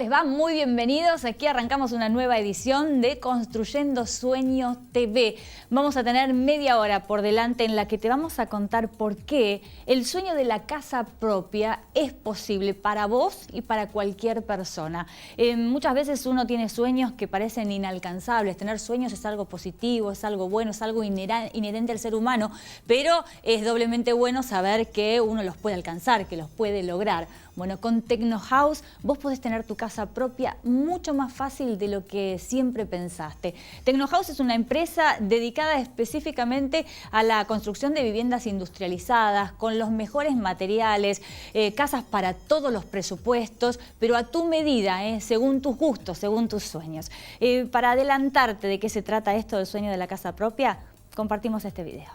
les va? Muy bienvenidos. Aquí arrancamos una nueva edición de Construyendo Sueños TV. Vamos a tener media hora por delante en la que te vamos a contar por qué el sueño de la casa propia es posible para vos y para cualquier persona. Muchas veces uno tiene sueños que parecen inalcanzables. Tener sueños es algo positivo, es algo bueno, es algo inherente al ser humano, pero es doblemente bueno saber que uno los puede alcanzar, que los puede lograr. Bueno, con Tecnohouse vos podés tener tu casa propia mucho más fácil de lo que siempre pensaste. Tecnohouse es una empresa dedicada específicamente a la construcción de viviendas industrializadas, con los mejores materiales, casas para todos los presupuestos, pero a tu medida, según tus gustos, según tus sueños. Para adelantarte de qué se trata esto del sueño de la casa propia, compartimos este video.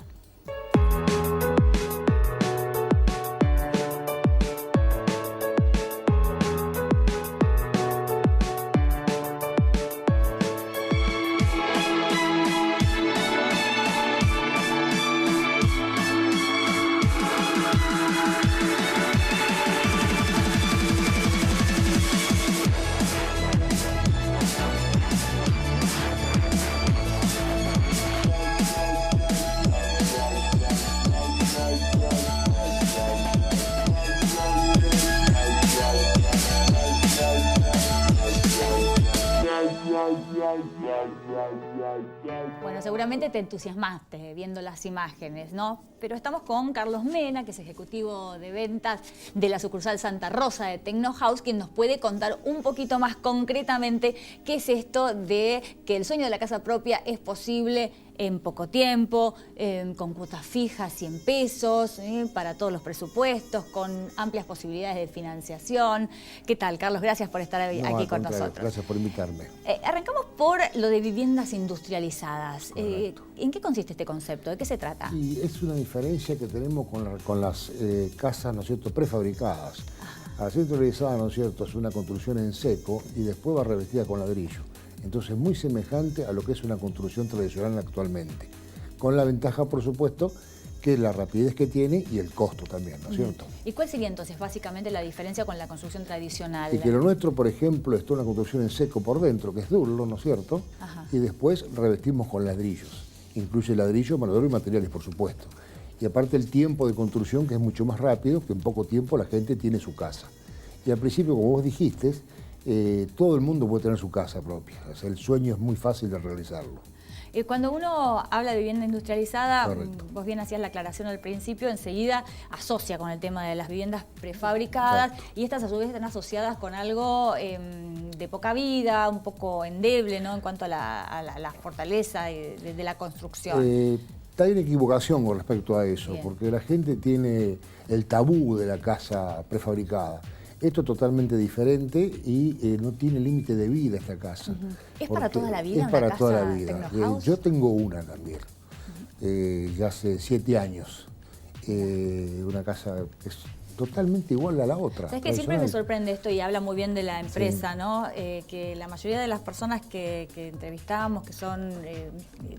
Bueno, seguramente te entusiasmaste viendo las imágenes, ¿no? Pero estamos con Carlos Mena, que es ejecutivo de ventas de la sucursal Santa Rosa de Tecnohouse, quien nos puede contar un poquito más concretamente qué es esto de que el sueño de la casa propia es posible en poco tiempo, con cuotas fijas, 100 pesos, para todos los presupuestos, con amplias posibilidades de financiación. ¿Qué tal, Carlos? Gracias por estar aquí con nosotros. Gracias por invitarme. Arrancamos por lo de viviendas industrializadas. ¿En qué consiste este concepto? ¿De qué se trata? Y es una diferencia que tenemos con las casas, ¿no es cierto?, prefabricadas. A la centralizada, ¿no es cierto?, es una construcción en seco y después va revestida con ladrillo. Entonces, muy semejante a lo que es una construcción tradicional actualmente. Con la ventaja, por supuesto, que es la rapidez que tiene y el costo también, ¿no es cierto? ¿Y cuál sería entonces básicamente la diferencia con la construcción tradicional? Y que lo nuestro, por ejemplo, es una construcción en seco por dentro, que es duro, ¿no es cierto? Ajá. Y después revestimos con ladrillos. Incluye ladrillo, mano de obra y materiales, por supuesto. Y aparte el tiempo de construcción, que es mucho más rápido, que en poco tiempo la gente tiene su casa. Y al principio, como vos dijiste, todo el mundo puede tener su casa propia. O sea, el sueño es muy fácil de realizarlo. Cuando uno habla de vivienda industrializada, correcto, vos bien hacías la aclaración al principio, enseguida asocia con el tema de las viviendas prefabricadas. Exacto. Y estas a su vez están asociadas con algo de poca vida, un poco endeble, ¿no?, en cuanto a la fortaleza de la construcción. Hay una equivocación con respecto a eso, bien, porque la gente tiene el tabú de la casa prefabricada. Esto es totalmente diferente y no tiene límite de vida esta casa. ¿Es para toda la vida? Es para toda la vida. Yo tengo una también, ya hace 7 años. Una casa que es totalmente igual a la otra. ¿Sabes que siempre me sorprende esto y habla muy bien de la empresa, sí, ¿no? Que la mayoría de las personas que entrevistamos, que son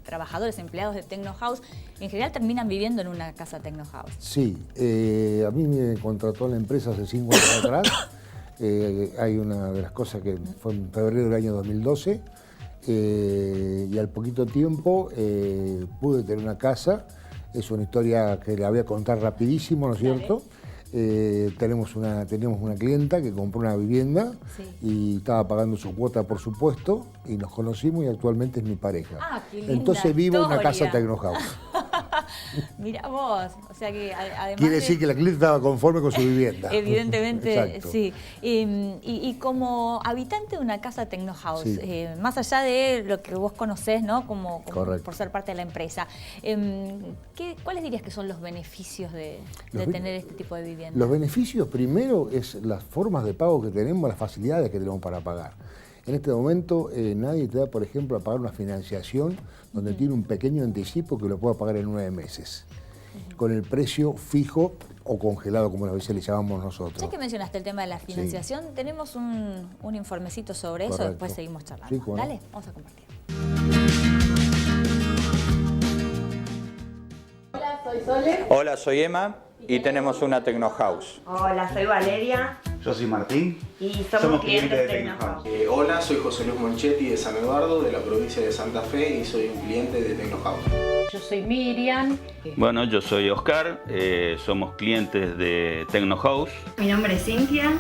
trabajadores, empleados de Tecnohouse, en general terminan viviendo en una casa Tecnohouse. Sí, a mí me contrató la empresa hace 5 años atrás. Hay una de las cosas que fue en febrero del año 2012 y al poquito tiempo pude tener una casa. Es una historia que la voy a contar rapidísimo, ¿no es cierto? Teníamos una clienta que compró una vivienda, sí, y estaba pagando su cuota, por supuesto, y nos conocimos y actualmente es mi pareja. Qué linda Entonces vivo en historia. una casa Tecnohouse. Mirá vos, o sea que además... Quiere decir que la clienta estaba conforme con su vivienda. Evidentemente, sí. Y como habitante de una casa Tecnohouse, sí, más allá de lo que vos conocés, ¿no?, como por ser parte de la empresa, ¿cuáles dirías que son los beneficios de tener este tipo de vivienda? Los beneficios, primero, es las formas de pago que tenemos, las facilidades que tenemos para pagar. En este momento nadie te da, por ejemplo, a pagar una financiación donde tiene un pequeño anticipo que lo pueda pagar en 9 meses, con el precio fijo o congelado, como a veces le llamamos nosotros. Ya que mencionaste el tema de la financiación, sí, tenemos un informecito sobre eso, después seguimos charlando. Sí, dale, vamos a compartir. Hola, soy Sole. Hola, soy Emma y tenemos una Tecnohouse. Hola, soy Valeria. Yo soy Martín. Y somos clientes de Tecnohouse. Hola, soy José Luis Monchetti de San Eduardo, de la provincia de Santa Fe, y soy un cliente de Tecnohouse. Yo soy Miriam. Bueno, yo soy Oscar, somos clientes de Tecnohouse. Mi nombre es Cintia.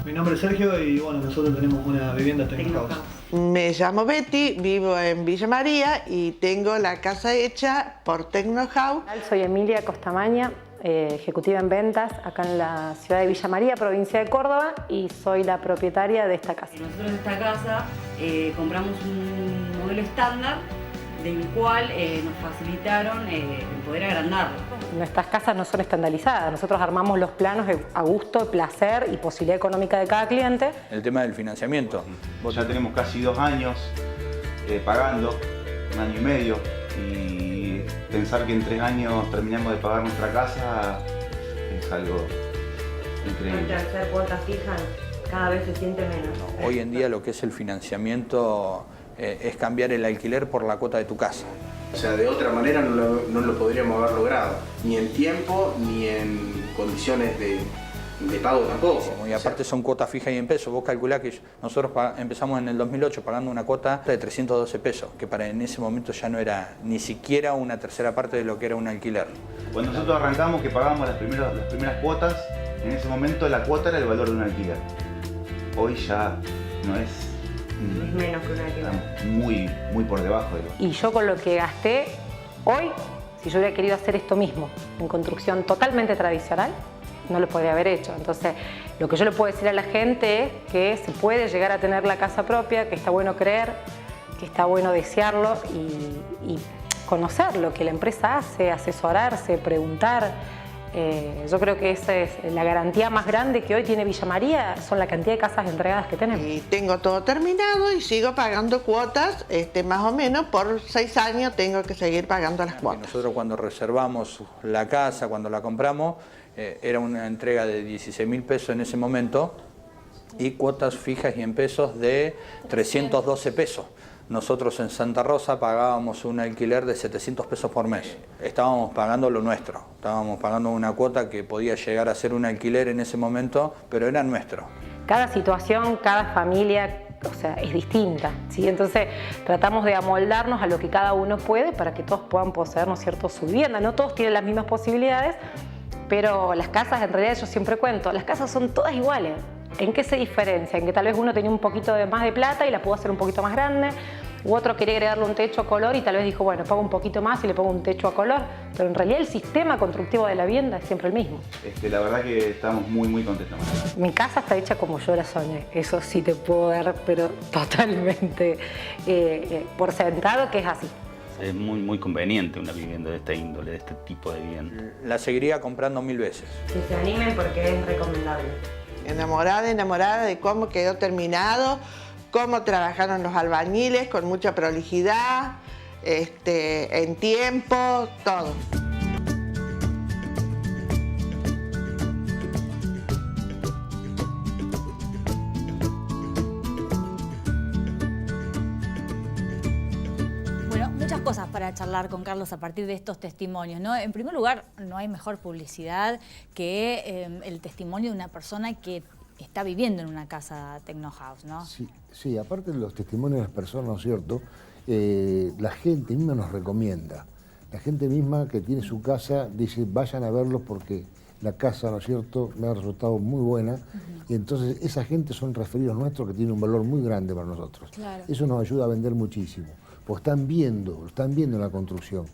Mi nombre es Sergio y bueno, nosotros tenemos una vivienda Tecnohouse. Me llamo Betty, vivo en Villa María y tengo la casa hecha por Tecnohouse. Soy Emilia Costamaña, ejecutiva en ventas acá en la ciudad de Villa María, provincia de Córdoba, y soy la propietaria de esta casa. Nosotros en esta casa compramos un modelo estándar del cual nos facilitaron poder agrandarlo. Nuestras casas no son estandarizadas, nosotros armamos los planos a gusto, placer y posibilidad económica de cada cliente. El tema del financiamiento. Ya tenemos casi 2 años pagando, 1 año y medio, y pensar que en 3 años terminamos de pagar nuestra casa es algo increíble. Al ser cuotas fijas, cada vez se siente menos. Hoy en día lo que es el financiamiento es cambiar el alquiler por la cuota de tu casa. O sea, de otra manera no lo podríamos haber logrado, ni en tiempo, ni en condiciones de pago tampoco. Y aparte son cuotas fijas y en pesos. Vos calculás que nosotros empezamos en el 2008 pagando una cuota de 312 pesos, que para en ese momento ya no era ni siquiera una tercera parte de lo que era un alquiler. Cuando nosotros arrancamos, que pagábamos las primeras cuotas, en ese momento la cuota era el valor de un alquiler. Hoy ya no es... Es menos que un alquiler. Muy por debajo de lo... Y yo con lo que gasté hoy, si yo hubiera querido hacer esto mismo en construcción totalmente tradicional, no lo podría haber hecho. Entonces, lo que yo le puedo decir a la gente es que se puede llegar a tener la casa propia, que está bueno creer, que está bueno desearlo y conocer lo que la empresa hace, asesorarse, preguntar. Yo creo que esa es la garantía más grande que hoy tiene Villa María, son la cantidad de casas entregadas que tenemos. Y tengo todo terminado y sigo pagando cuotas, más o menos por 6 años tengo que seguir pagando las cuotas. Nosotros cuando reservamos la casa, cuando la compramos, era una entrega de 16.000 pesos en ese momento y cuotas fijas y en pesos de 312 pesos. Nosotros en Santa Rosa pagábamos un alquiler de 700 pesos por mes. Estábamos pagando lo nuestro, estábamos pagando una cuota que podía llegar a ser un alquiler en ese momento, pero era nuestro. Cada situación, cada familia, o sea, es distinta, ¿sí? Entonces tratamos de amoldarnos a lo que cada uno puede para que todos puedan poseer, ¿no es cierto?, su vivienda. No todos tienen las mismas posibilidades, pero las casas, en realidad yo siempre cuento, las casas son todas iguales. ¿En qué se diferencia? En que tal vez uno tenía un poquito más de plata y la pudo hacer un poquito más grande, u otro quería agregarle un techo a color y tal vez dijo, bueno, pago un poquito más y le pongo un techo a color, pero en realidad el sistema constructivo de la vivienda es siempre el mismo. La verdad que estamos muy contentos. Mi casa está hecha como yo la soñé, eso sí te puedo dar, pero totalmente por sentado que es así. Es muy conveniente una vivienda de esta índole, de este tipo de vivienda. La seguiría comprando 1000 veces. Que se animen porque es recomendable. Enamorada de cómo quedó terminado, cómo trabajaron los albañiles con mucha prolijidad, en tiempo, todo. Muchas cosas para charlar con Carlos a partir de estos testimonios, ¿no? En primer lugar, no hay mejor publicidad que el testimonio de una persona que está viviendo en una casa Tecnohouse, ¿no? Sí, aparte de los testimonios de las personas, ¿no es cierto? La gente misma nos recomienda. La gente misma que tiene su casa dice, vayan a verlo porque la casa, ¿no es cierto?, me ha resultado muy buena. Y entonces esa gente son referidos nuestros que tienen un valor muy grande para nosotros. Claro. Eso nos ayuda a vender muchísimo. Pues están viendo la construcción.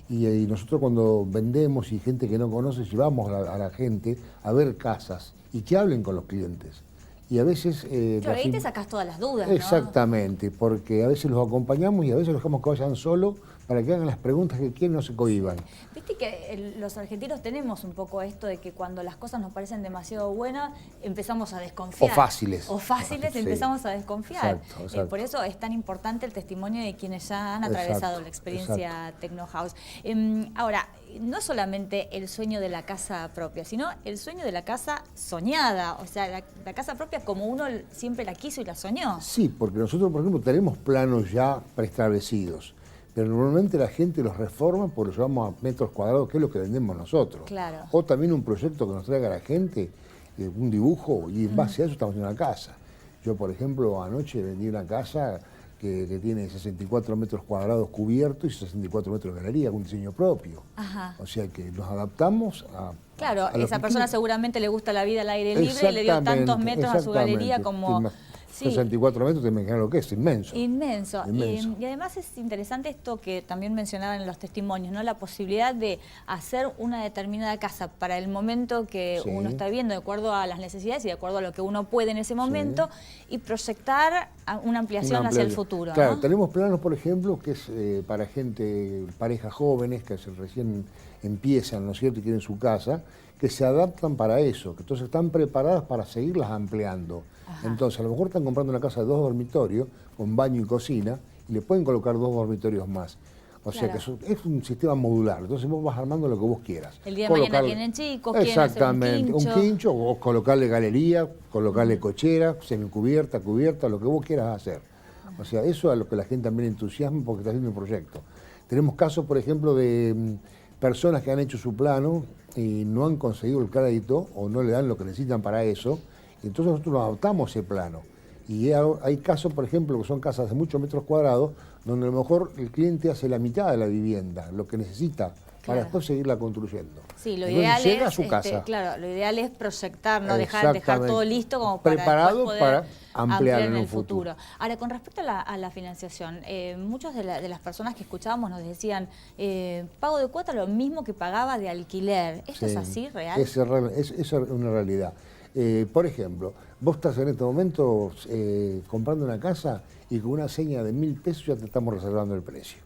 Y nosotros cuando vendemos y gente que no conoce, llevamos a la gente a ver casas y que hablen con los clientes. Y a veces... Claro, ahí te sacás todas las dudas, ¿no? Exactamente, porque a veces los acompañamos y a veces los dejamos que vayan solos para que hagan las preguntas que quieren, no se cohiban. Viste que los argentinos tenemos un poco esto de que cuando las cosas nos parecen demasiado buenas, empezamos a desconfiar. O fáciles. Empezamos a desconfiar. Exacto. Por eso es tan importante el testimonio de quienes ya han atravesado la experiencia Tecnohouse. Ahora, no solamente el sueño de la casa propia, sino el sueño de la casa soñada, o sea, la casa propia como uno siempre la quiso y la soñó. Sí, porque nosotros, por ejemplo, tenemos planos ya preestablecidos, pero normalmente la gente los reforma porque los llevamos a metros cuadrados, que es lo que vendemos nosotros. Claro. O también un proyecto que nos traiga la gente un dibujo, y en base a eso estamos haciendo una casa. Yo, por ejemplo, anoche vendí una casa que tiene 64 metros cuadrados cubiertos y 64 metros de galería, con un diseño propio. Ajá. O sea que nos adaptamos a... Claro, a lo esa que persona quiere. seguramente le gusta la vida al aire libre y le dio tantos metros a su galería como... Sí. 64 metros, te imaginas lo que es, inmenso. Inmenso. Inmenso. Y además es interesante esto que también mencionaban en los testimonios, ¿no? La posibilidad de hacer una determinada casa para el momento que Sí. uno está viviendo, de acuerdo a las necesidades y de acuerdo a lo que uno puede en ese momento, y proyectar una ampliación hacia el futuro. Claro, ¿no? tenemos planos, por ejemplo, que es para parejas jóvenes que recién empiezan, ¿no es cierto?, y quieren su casa, que se adaptan para eso, que entonces están preparadas para seguirlas ampliando. Ajá. Entonces, a lo mejor están comprando una casa de 2 dormitorios, con baño y cocina, y le pueden colocar 2 dormitorios más. O sea que es un sistema modular, entonces vos vas armando lo que vos quieras. El día de mañana tienen chicos, quieren hacer exactamente, un quincho, o colocarle galería, colocarle cochera, semicubierta, cubierta, lo que vos quieras hacer. O sea, eso es a lo que la gente también entusiasma porque está haciendo un proyecto. Tenemos casos, por ejemplo, de personas que han hecho su plano y no han conseguido el crédito o no le dan lo que necesitan para eso, y entonces nosotros nos adoptamos ese plano. Y hay casos, por ejemplo, que son casas de muchos metros cuadrados, donde a lo mejor el cliente hace la mitad de la vivienda, lo que necesita, para después seguirla construyendo. Sí, lo Entonces, ideal llega es, a su casa. claro, lo ideal es proyectar, no dejar todo listo como para preparado después para poder ampliar en en el un futuro. Ahora, con respecto a la financiación, muchas de las personas que escuchábamos nos decían, pago de cuota lo mismo que pagaba de alquiler. ¿Esto es así, real? Es una realidad. Por ejemplo, vos estás en este momento comprando una casa y con una seña de 1.000 pesos ya te estamos reservando el precio.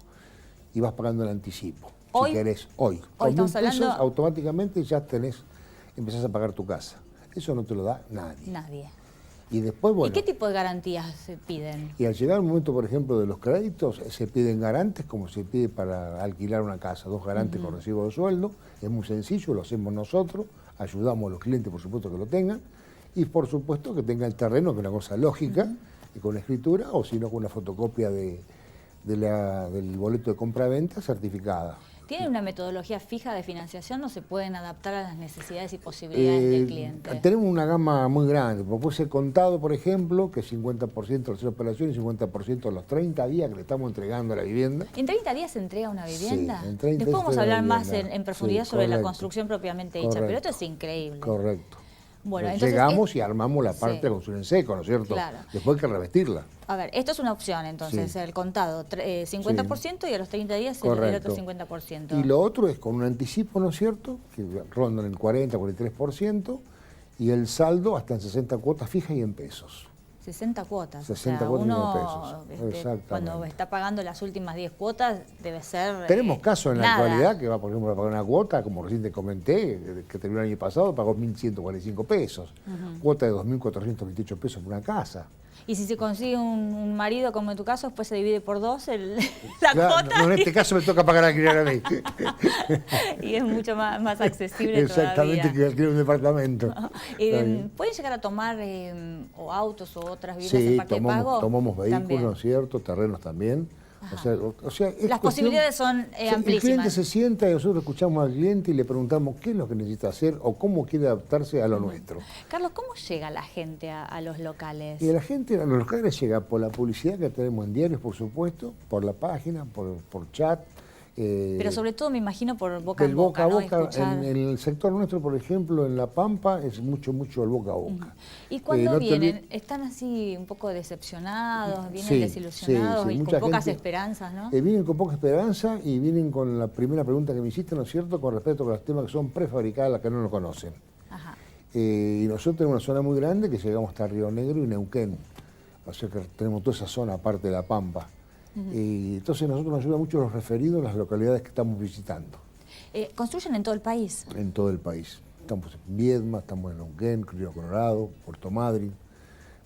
Y vas pagando el anticipo. Hoy, si querés, hoy. Con 1.000 pesos automáticamente ya empezás a pagar tu casa. Eso no te lo da nadie. Nadie. Y después, bueno, ¿Y qué tipo de garantías se piden? Y al llegar el momento, por ejemplo, de los créditos, se piden garantes como se pide para alquilar una casa, 2 garantes con recibo de sueldo. Es muy sencillo, lo hacemos nosotros, ayudamos a los clientes, por supuesto, que lo tengan. Y por supuesto que tengan el terreno, que es una cosa lógica, y con escritura, o si no, con una fotocopia del boleto de compra-venta certificada. ¿Tienen una metodología fija de financiación o se pueden adaptar a las necesidades y posibilidades del cliente? Tenemos una gama muy grande. Puede ser contado, por ejemplo, que es 50% de las operaciones y 50% de los 30 días que le estamos entregando a la vivienda. ¿En 30 días se entrega una vivienda? Sí, en 30 días. Después vamos a hablar más en profundidad sobre la correcto. construcción propiamente dicha, pero esto es increíble. Correcto. Bueno, entonces llegamos y armamos la parte de construcción en seco, ¿no es cierto? Claro. Después hay que revestirla. A ver, esto es una opción entonces, el contado, 50% y a los 30 días el otro 50%. Y lo otro es con un anticipo, ¿no es cierto? Que rondan el 40, 43%, y el saldo hasta en 60 cuotas fijas y en pesos. 60 cuotas. 60 cuotas y en pesos. Exactamente. Cuando está pagando las últimas 10 cuotas, debe ser. Tenemos casos en la nada. actualidad que va, por ejemplo, a pagar una cuota, como recién te comenté, que terminó el año pasado, pagó 1.145 pesos. Cuota de 2.428 pesos por una casa. Y si se consigue un marido, como en tu caso, después se divide por 2 la cuota. No, en este caso me toca pagar alquiler a mí. Y es mucho más accesible exactamente todavía. que alquiler un departamento. ¿Pueden llegar a tomar o autos o otras viviendas en Sí, parque de pago? tomamos vehículos, También. ¿no es cierto? Terrenos también. O sea, es las posibilidades son El cliente amplísimas. se sienta y nosotros escuchamos al cliente y le preguntamos qué es lo que necesita hacer o cómo quiere adaptarse a lo nuestro. Carlos, ¿cómo llega la gente a los locales? Y la gente a los locales llega por la publicidad que tenemos en diarios, por supuesto, por la página, por chat. Pero sobre todo me imagino por boca del en boca, boca a ¿no? boca. Escuchar. En el sector nuestro, por ejemplo, en La Pampa, es mucho el boca a boca. ¿Y cuando no vienen? ¿Están así un poco decepcionados? ¿Vienen Sí, desilusionados sí, y mucha con pocas gente, esperanzas, no? Vienen con poca esperanza y vienen con la primera pregunta que me hiciste, ¿no es cierto?, con respecto a los temas que son prefabricados, las que no lo conocen. Ajá. Y nosotros tenemos una zona muy grande que llegamos hasta Río Negro y Neuquén. O sea que tenemos toda esa zona aparte de La Pampa. Y entonces nosotros nos ayuda mucho los referidos en las localidades que estamos visitando. ¿Construyen en todo el país? En todo el país. Estamos en Viedma, estamos en Neuquén, Río Colorado, Puerto Madryn,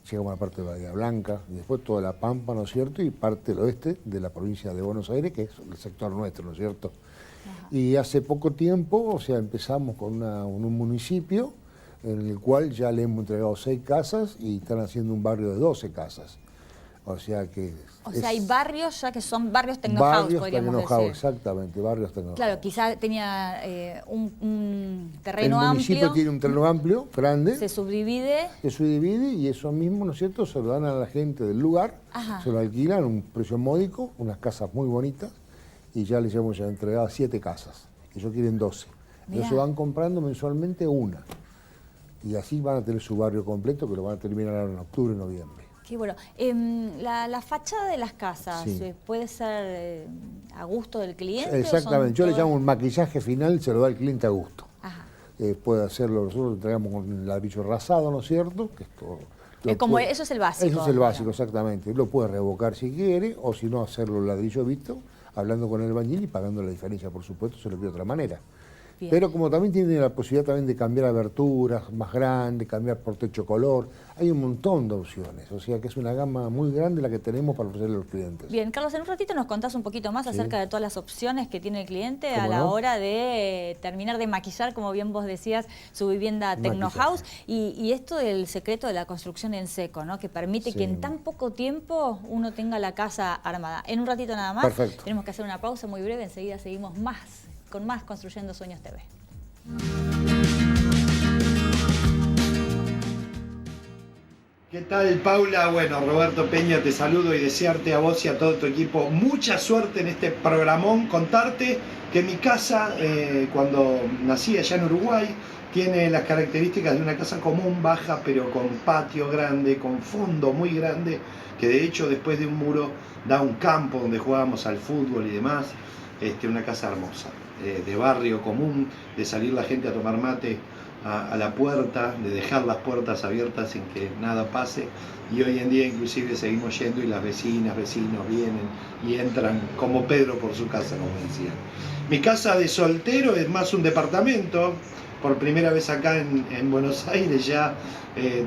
llegamos a la parte de Bahía Blanca, y después toda La Pampa, ¿no es cierto?, y parte del oeste de la provincia de Buenos Aires, que es el sector nuestro, ¿no es cierto? Y hace poco tiempo, o sea, empezamos con un municipio en el cual ya le hemos entregado 6 casas y están haciendo un barrio de 12 casas. O sea que... hay barrios ya que son barrios Tecnohouse, podríamos decir. Exactamente, barrios Tecnohouse. Claro, quizá tenía un terreno amplio. El municipio tiene un terreno amplio, grande. Se subdivide. Se subdivide y eso mismo, ¿no es cierto?, se lo dan a la gente del lugar, se lo alquilan a un precio módico, unas casas muy bonitas, y ya les hemos entregado 7 casas. Ellos quieren 12. Ellos se van comprando mensualmente una. Y así van a tener su barrio completo, que lo van a terminar ahora en octubre, noviembre. Qué bueno. La fachada de las casas, ¿puede ser a gusto del cliente? Exactamente. Yo le llamo un maquillaje final, se lo da al cliente a gusto. Puede hacerlo, nosotros entregamos un ladrillo rasado, ¿no es cierto? Que esto, eso es el básico. Eso es el básico, exactamente. Lo puede revocar si quiere, o si no, hacerlo ladrillo visto, hablando con el albañil y pagando la diferencia, por supuesto, se lo pide de otra manera. Bien. Pero como también tiene la posibilidad también de cambiar aberturas más grandes, cambiar por techo color, hay un montón de opciones, o sea que es una gama muy grande la que tenemos para ofrecerle a los clientes. Bien, Carlos, en un ratito nos contás un poquito más acerca de todas las opciones que tiene el cliente a la hora de terminar de maquillar, como bien vos decías, su vivienda Tecnohouse, y esto del secreto de la construcción en seco, ¿no? Que permite que en tan poco tiempo uno tenga la casa armada. En un ratito nada más. Perfecto. Tenemos que hacer una pausa muy breve, enseguida seguimos con más Construyendo Sueños TV. ¿Qué tal, Paula? Bueno, Roberto Peña, te saludo y desearte a vos y a todo tu equipo mucha suerte en este programón. Contarte que mi casa, cuando nací allá en Uruguay, tiene las características de una casa común, baja, pero con patio grande, con fondo muy grande, que de hecho después de un muro da un campo donde jugábamos al fútbol y demás. Una casa hermosa, de barrio común, de salir la gente a tomar mate a la puerta, de dejar las puertas abiertas sin que nada pase, y hoy en día inclusive seguimos yendo y las vecinas, vecinos vienen y entran como Pedro por su casa, como decían. Mi casa de soltero es más un departamento, por primera vez acá en Buenos Aires ya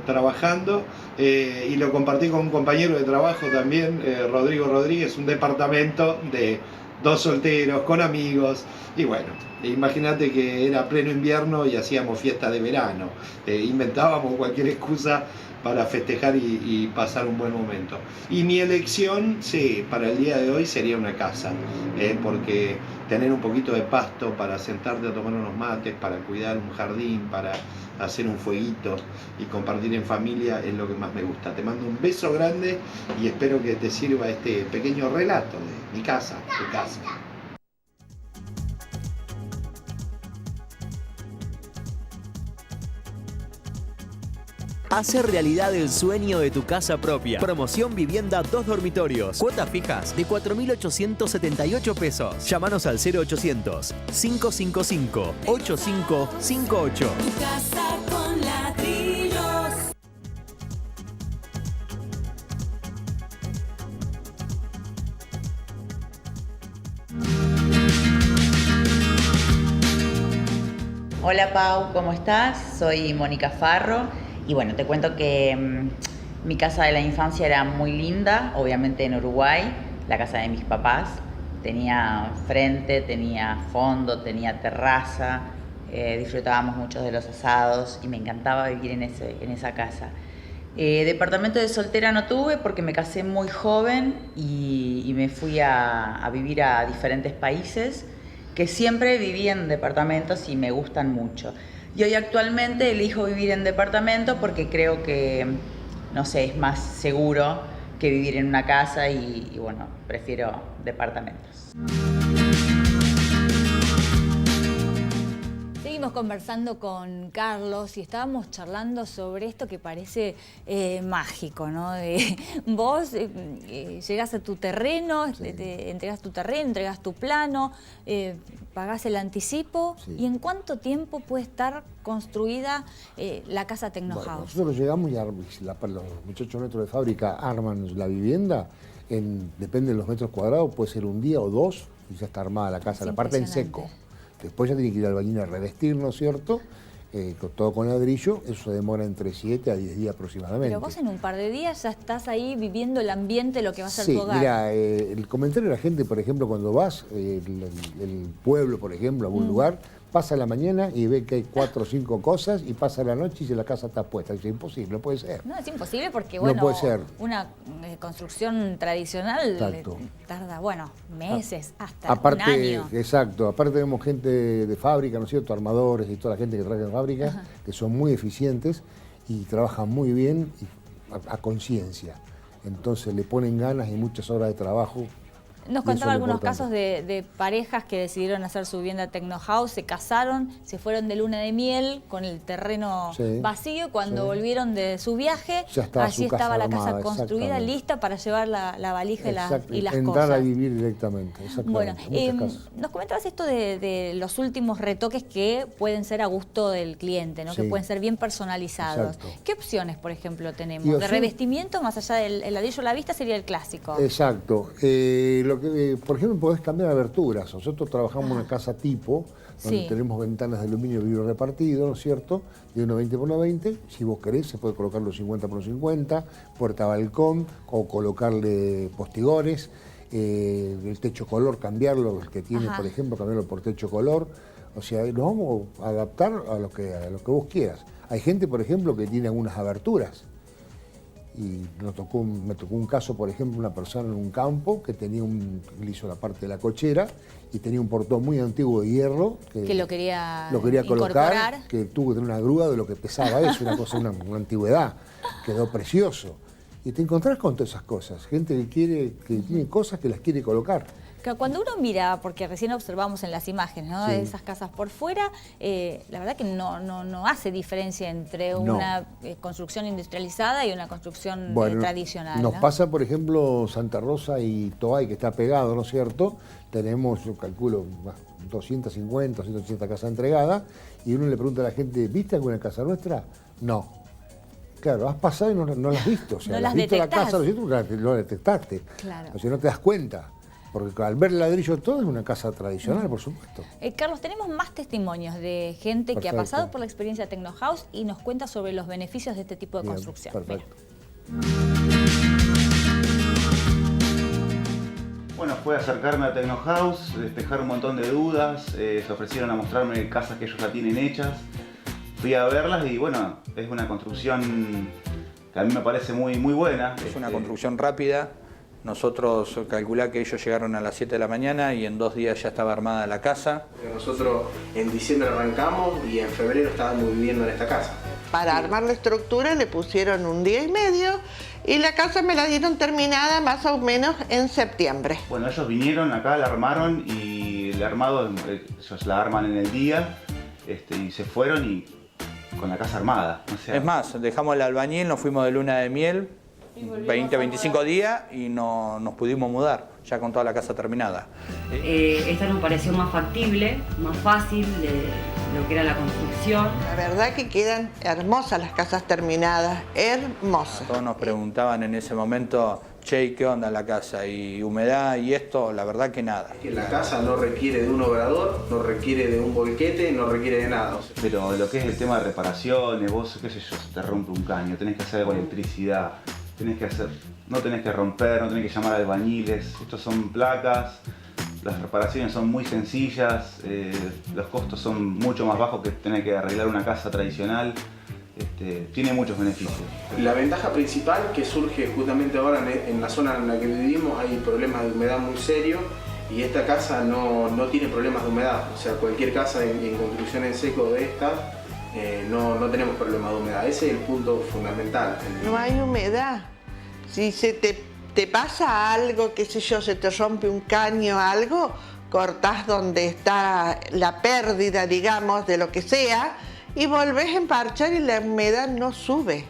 trabajando, y lo compartí con un compañero de trabajo también, Rodrigo Rodríguez, un departamento de 2 solteros, con amigos, y bueno, imagínate que era pleno invierno y hacíamos fiesta de verano, inventábamos cualquier excusa para festejar y pasar un buen momento. Y mi elección, sí, para el día de hoy sería una casa, porque tener un poquito de pasto para sentarte a tomar unos mates, para cuidar un jardín, para hacer un fueguito y compartir en familia es lo que más me gusta. Te mando un beso grande y espero que te sirva este pequeño relato de mi casa, tu casa. Hacer realidad el sueño de tu casa propia. Promoción Vivienda 2 dormitorios. Cuotas fijas de 4.878 pesos. Llámanos al 0800 555 8558. Tu casa con ladrillos. Hola Pau, ¿cómo estás? Soy Mónica Farro. Y bueno, te cuento que mi casa de la infancia era muy linda, obviamente en Uruguay, la casa de mis papás. Tenía frente, tenía fondo, tenía terraza, disfrutábamos mucho de los asados y me encantaba vivir en esa casa. Departamento de soltera no tuve porque me casé muy joven y me fui a vivir a diferentes países, que siempre viví en departamentos y me gustan mucho. Y hoy actualmente elijo vivir en departamento porque creo que, no sé, es más seguro que vivir en una casa y bueno, prefiero departamentos. Seguimos conversando con Carlos y estábamos charlando sobre esto que parece mágico, ¿no? Vos llegás a tu terreno, entregás tu terreno, entregás tu plano, pagás el anticipo, ¿y en cuánto tiempo puede estar construida la casa Tecnohouse? Bueno, nosotros llegamos y los muchachos nuestros de fábrica arman la vivienda, depende de los metros cuadrados, puede ser un día o 2 y ya está armada la casa, la parte en seco. Después ya tiene que ir al albañil a revestir, ¿no es cierto? Todo con ladrillo, eso se demora entre 7 a 10 días aproximadamente. Pero vos en un par de días ya estás ahí viviendo el ambiente, lo que va a ser tu hogar. Sí, mira, el comentario de la gente, por ejemplo, cuando vas, el pueblo, por ejemplo, a algún lugar, pasa la mañana y ve que hay 4 o 5 cosas y pasa la noche y la casa está puesta. Es imposible, no puede ser. No, es imposible porque, No bueno, puede ser. una construcción tradicional Exacto. tarda, bueno, meses, hasta Aparte, un año. exacto, aparte tenemos gente de fábrica, ¿no es cierto? Armadores y toda la gente que trabaja en fábricas, que son muy eficientes y trabajan muy bien y a conciencia. Entonces le ponen ganas y muchas horas de trabajo. Nos Y contaba eso es lo algunos importante. casos de parejas que decidieron hacer su vivienda Tecnohouse, se casaron, se fueron de luna de miel con el terreno Sí, vacío. Cuando sí. volvieron de su viaje, Ya estaba allí su casa estaba la armada, casa construida, exactamente. lista para llevar la valija Exacto, y las entrar cosas. a vivir directamente, Bueno, exactamente. Muchas casas. nos comentabas esto de los últimos retoques que pueden ser a gusto del cliente, ¿no? Sí. Que pueden ser bien personalizados. Exacto. ¿Qué opciones, por ejemplo, tenemos? Y De opción- revestimiento, más allá del el ladrillo a la vista, sería el clásico. Exacto. Lo que, por ejemplo, podés cambiar aberturas. Nosotros trabajamos en una casa tipo, donde Sí. tenemos ventanas de aluminio vidrio repartido, ¿no es cierto? De 1,20 por 1,20. Si vos querés, se puede colocar los 50 por 50, puerta balcón, o colocarle postigores. El techo color, cambiarlo, el que tiene, Ajá. por ejemplo, cambiarlo por techo color. O sea, nos vamos a adaptar a lo que vos quieras. Hay gente, por ejemplo, que tiene algunas aberturas. Y me tocó un caso, por ejemplo, una persona en un campo que tenía le hizo la parte de la cochera y tenía un portón muy antiguo de hierro Que lo quería colocar, incorporar. que tuvo que tener una grúa de lo que pesaba eso, una cosa, una antigüedad. Quedó precioso. Y te encontrás con todas esas cosas, gente que tiene cosas que las quiere colocar. Que cuando uno mira, porque recién observamos en las imágenes, ¿no? Sí. De esas casas por fuera, la verdad que no hace diferencia entre No. una construcción industrializada y una construcción tradicional. Nos ¿no? pasa, por ejemplo, Santa Rosa y Toay, que está pegado, ¿no es cierto? Tenemos, yo calculo, 250, 180 casas entregadas, y uno le pregunta a la gente, ¿viste alguna casa nuestra? No. Claro, has pasado y no las has visto. O sea, No has las visto la detectás. casa, no la detectaste. Claro. O sea, no te das cuenta. Porque al ver el ladrillo todo es una casa tradicional, por supuesto. Carlos, tenemos más testimonios de gente que ha Perfecto. pasado por la experiencia Tecnohouse y nos cuenta sobre los beneficios de este tipo de Bien, construcción. perfecto. Bueno, fue acercarme a Tecnohouse, despejar un montón de dudas, se ofrecieron a mostrarme casas que ellos ya tienen hechas. Fui a verlas y bueno, es una construcción que a mí me parece muy buena. Es una construcción rápida. Nosotros calculá que ellos llegaron a las 7 de la mañana y en 2 días ya estaba armada la casa. Nosotros en diciembre arrancamos y en febrero estábamos viviendo en esta casa. Para armar la estructura le pusieron 1 día y medio y la casa me la dieron terminada más o menos en septiembre. Bueno, ellos vinieron acá, la armaron y el armado, ellos la arman en el día y se fueron y con la casa armada. O sea, Es más, dejamos el albañil, nos fuimos de luna de miel, 20 a 25 días y nos pudimos mudar, ya con toda la casa terminada. Esta nos pareció más factible, más fácil de lo que era la construcción. La verdad que quedan hermosas las casas terminadas, hermosas. Todos nos preguntaban en ese momento, che, ¿qué onda la casa? Y humedad y esto, la verdad que nada. La casa no requiere de un obrador, no requiere de un volquete, no requiere de nada. pero lo que es el tema de reparaciones, vos, qué sé yo, se te rompe un caño, tenés que hacer con electricidad, no tenés que romper, no tenés que llamar a albañiles, estos son placas, las reparaciones son muy sencillas, los costos son mucho más bajos que tener que arreglar una casa tradicional, tiene muchos beneficios. La ventaja principal que surge justamente ahora en la zona en la que vivimos hay problemas de humedad muy serios y esta casa no tiene problemas de humedad, o sea, cualquier casa en construcción en seco de esta no tenemos problemas de humedad, ese es el punto fundamental. No hay humedad. Si se te pasa algo, qué sé yo, se te rompe un caño, algo, cortás donde está la pérdida, digamos, de lo que sea, y volvés a emparchar y la humedad no sube.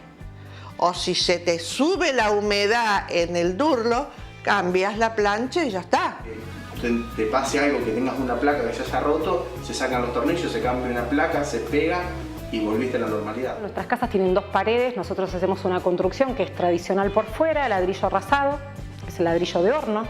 O si se te sube la humedad en el durlo, cambias la plancha y ya está. Te pase algo, que tengas una placa que se haya roto, se sacan los tornillos, se cambia una placa, se pega y volviste a la normalidad. Nuestras casas tienen 2 paredes, nosotros hacemos una construcción que es tradicional por fuera, ladrillo rasado, que es el ladrillo de horno,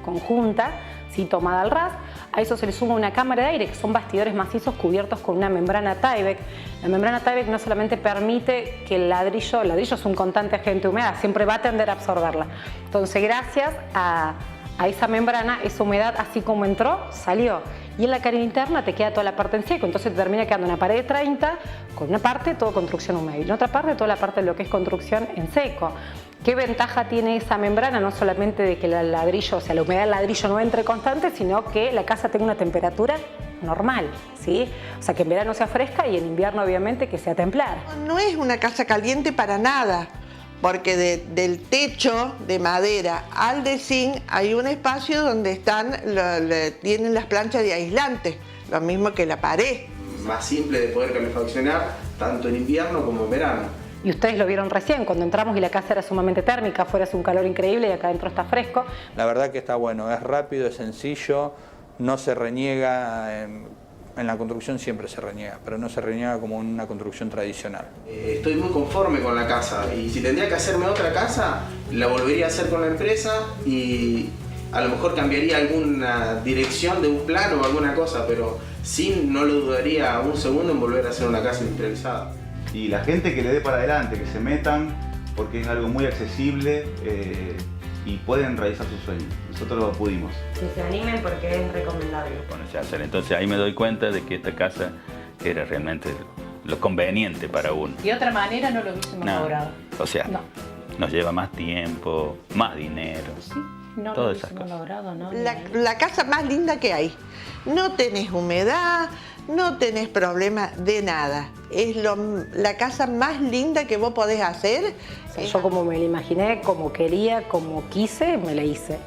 conjunta, ¿sí? Tomada al ras. A eso se le suma una cámara de aire, que son bastidores macizos cubiertos con una membrana Tyvek. La membrana Tyvek no solamente permite que el ladrillo es un constante agente de humedad, siempre va a tender a absorberla. Entonces, gracias a a esa membrana, esa humedad así como entró, salió. Y en la cara interna te queda toda la parte en seco, entonces te termina quedando una pared de 30 con una parte todo construcción húmeda y en otra parte toda la parte de lo que es construcción en seco. ¿Qué ventaja tiene esa membrana? No solamente de que el ladrillo, o sea, la humedad del ladrillo no entre constante, sino que la casa tenga una temperatura normal, ¿sí? O sea, que en verano sea fresca y en invierno obviamente que sea templada. No es una casa caliente para nada, porque del techo de madera al de zinc hay un espacio donde tienen las planchas de aislantes, lo mismo que la pared. Más simple de poder calefaccionar tanto en invierno como en verano. Y ustedes lo vieron recién, cuando entramos y la casa era sumamente térmica, afuera hace un calor increíble y acá adentro está fresco. La verdad que está bueno, es rápido, es sencillo, no se reniega, en la construcción siempre se reniega, pero no se reniega como en una construcción tradicional. Estoy muy conforme con la casa y si tendría que hacerme otra casa, la volvería a hacer con la empresa y a lo mejor cambiaría alguna dirección de un plano o alguna cosa, pero no lo dudaría un segundo en volver a hacer una casa industrializada. Y la gente que le dé para adelante, que se metan, porque es algo muy accesible y pueden realizar sus sueños. Nosotros lo pudimos. Que se animen porque es recomendable. Ponerse a hacer. Entonces ahí me doy cuenta de que esta casa era realmente lo conveniente para uno. De otra manera no lo hubiésemos logrado. O sea, nos lleva más tiempo, más dinero. Sí, no todas lo esas hubiésemos cosas. logrado, ¿no? La casa más linda que hay. No tenés humedad, no tenés problema de nada. Es la casa más linda que vos podés hacer. O sea, yo como me la imaginé, como quería, como quise, me la hice.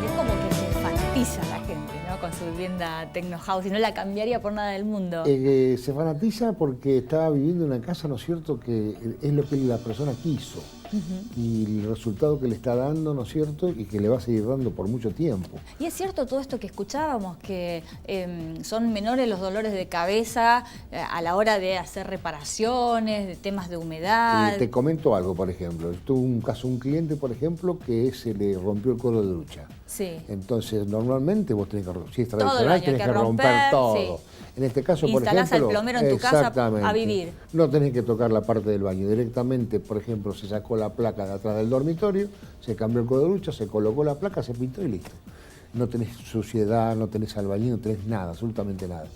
Es como que se fanatiza la gente, ¿no? Con su vivienda Tecno House y no la cambiaría por nada del mundo. Se fanatiza porque estaba viviendo en una casa, ¿no es cierto?, que es lo que la persona quiso. Y el resultado que le está dando, ¿no es cierto?, y que le va a seguir dando por mucho tiempo. Y es cierto todo esto que escuchábamos, que son menores los dolores de cabeza a la hora de hacer reparaciones, de temas de humedad. Te comento algo, por ejemplo. Tuve un caso, un cliente, por ejemplo, que se le rompió el codo de ducha. Sí. Entonces, normalmente vos tenés que, si es Todo el tradicional, año tenés hay que que romper todo. sí. En este caso, por Instalás ejemplo... al plomero en tu casa exactamente, a vivir. No tenés que tocar la parte del baño. Directamente, por ejemplo, se sacó la placa de atrás del dormitorio, se cambió el codo de ducha, se colocó la placa, se pintó y listo. No tenés suciedad, no tenés albañil, no tenés nada, absolutamente nada.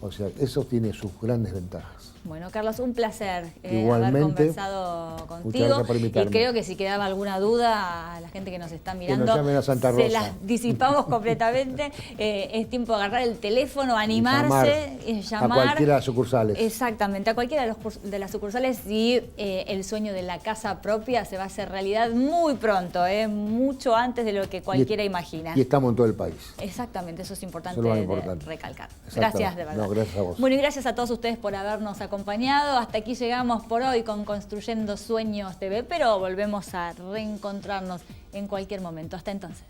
O sea, eso tiene sus grandes ventajas. Bueno, Carlos, un placer haber Igualmente, conversado muchas contigo. gracias por invitarme. Y creo que si quedaba alguna duda a la gente que nos está mirando, nos llamen a Santa Rosa. se las disipamos completamente. Es tiempo de agarrar el teléfono, animarse, llamar a cualquiera de las sucursales. Exactamente, a cualquiera de las sucursales y el sueño de la casa propia se va a hacer realidad muy pronto, mucho antes de lo que cualquiera imagina. Y estamos en todo el país. Exactamente, eso es importante, Eso es lo más de importante. recalcar. Exactamente. Gracias, de verdad. No, gracias a vos. Bueno, y gracias a todos ustedes por habernos acompañado. Hasta aquí llegamos por hoy con Construyendo Sueños TV, pero volvemos a reencontrarnos en cualquier momento. Hasta entonces.